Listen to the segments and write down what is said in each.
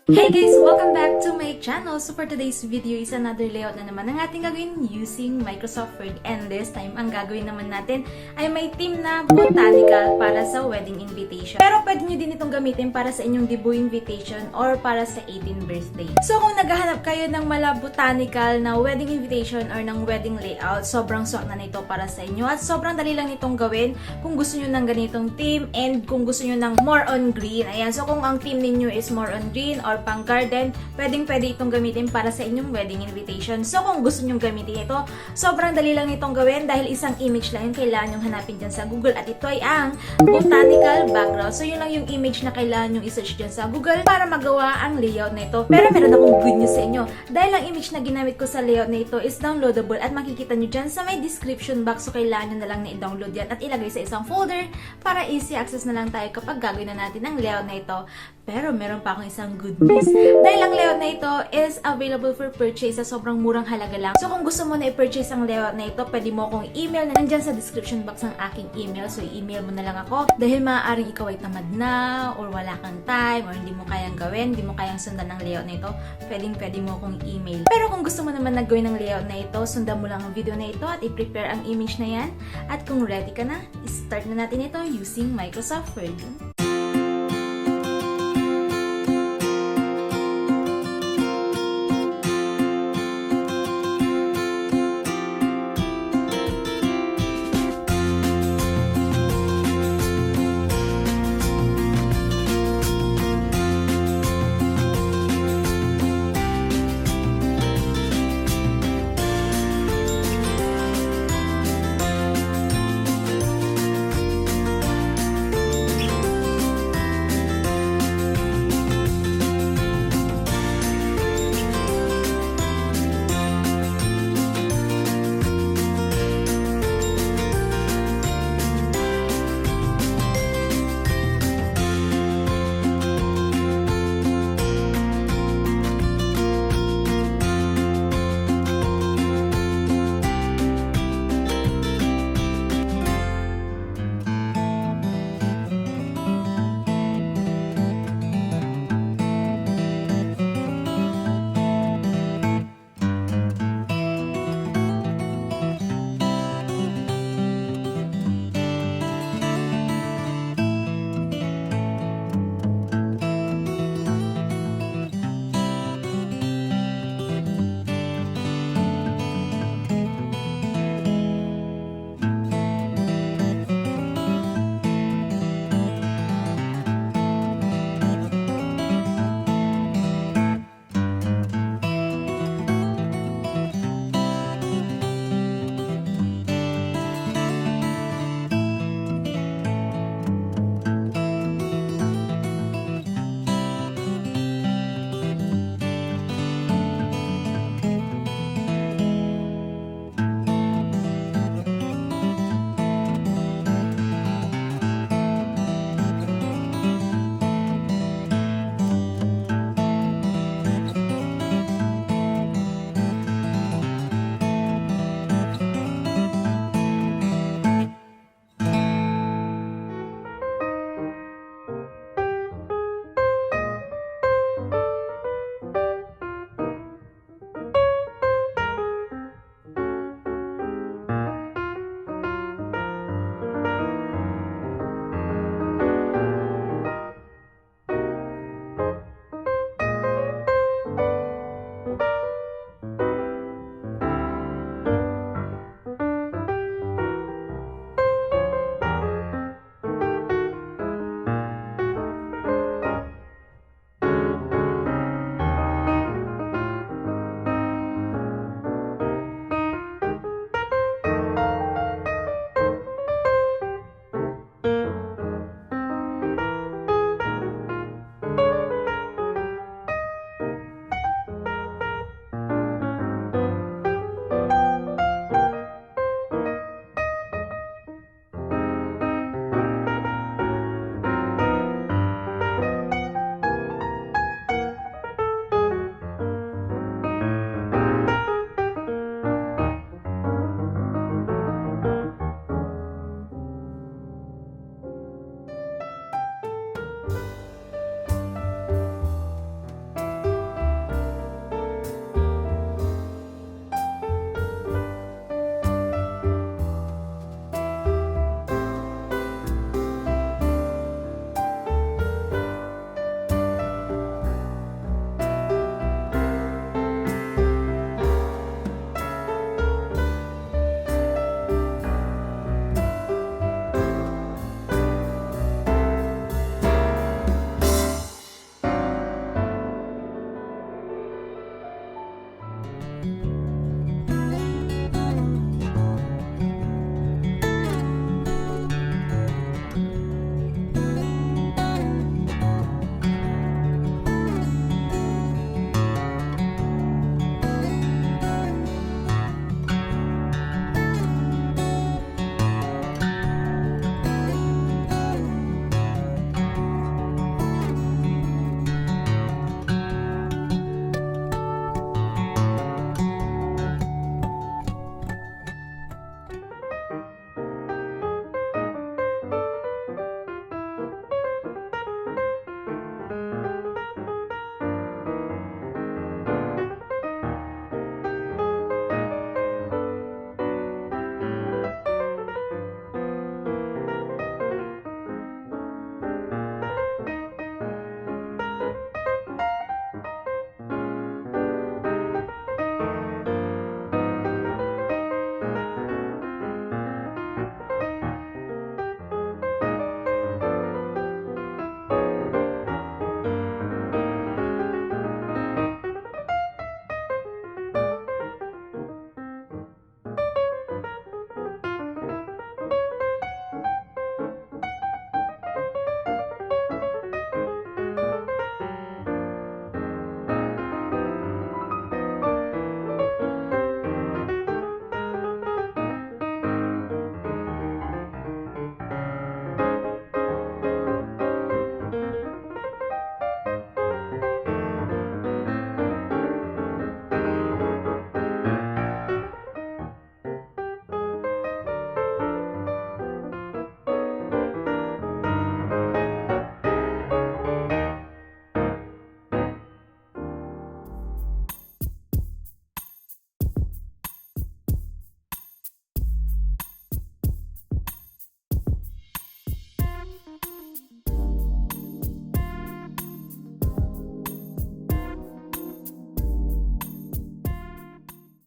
Hey guys! Welcome back to my channel. So for today's video is another layout na naman ang ating gagawin using Microsoft Word. And this time, ang gagawin naman natin ay may theme na botanical para sa wedding invitation. Pero pwede nyo din itong gamitin para sa inyong debut invitation or para sa 18th birthday. So kung naghahanap kayo ng mala botanical na wedding invitation or ng wedding layout, sobrang swak na nito para sa inyo. At sobrang dali lang nitong gawin kung gusto nyo ng ganitong theme and kung gusto nyo ng more on green. Ayan, so kung ang theme ninyo is more on green or pang garden, pwede itong gamitin para sa inyong wedding invitation. So kung gusto nyong gamitin ito, sobrang dali lang itong gawin dahil isang image lang yung kailangan nyong hanapin dyan sa Google at ito ay ang Botanical Background. So yun lang yung image na kailangan nyong isearch dyan sa Google para magawa ang layout na ito. Pero meron akong good news sa inyo. Dahil ang image na ginamit ko sa layout na ito is downloadable at makikita nyo dyan sa may description box. So kailangan nyo na lang na i-download yan at ilagay sa isang folder para easy access na lang tayo kapag gagawin na natin ang layout na ito. Pero meron pa akong isang good news. Dahil ang layout na ito is available for purchase sa sobrang murang halaga lang. So kung gusto mo na i-purchase ang layout na ito, pwede mo akong email na nandyan sa description box ng aking email. So i-email mo na lang ako. Dahil maaaring ikaw ay tamad na, or wala kang time, or hindi mo kayang gawin, hindi mo kayang sundan ng layout na ito, pwede mo akong email. Pero kung gusto mo naman na gawin ng layout na ito, sundan mo lang ang video na ito at i-prepare ang image na yan. At kung ready ka na, start na natin ito using Microsoft Word.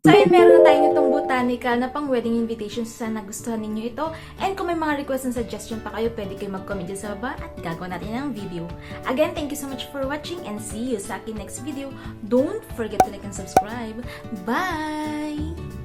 So ayun, meron na tayo nitong botanical na pang wedding invitation. Sana nagustuhan ninyo ito. And kung may mga request and suggestion pa kayo, pwede kayo mag-comment dyan sa baba at gagawa natin ng video. Again, thank you so much for watching and see you sa akin next video. Don't forget to like and subscribe. Bye!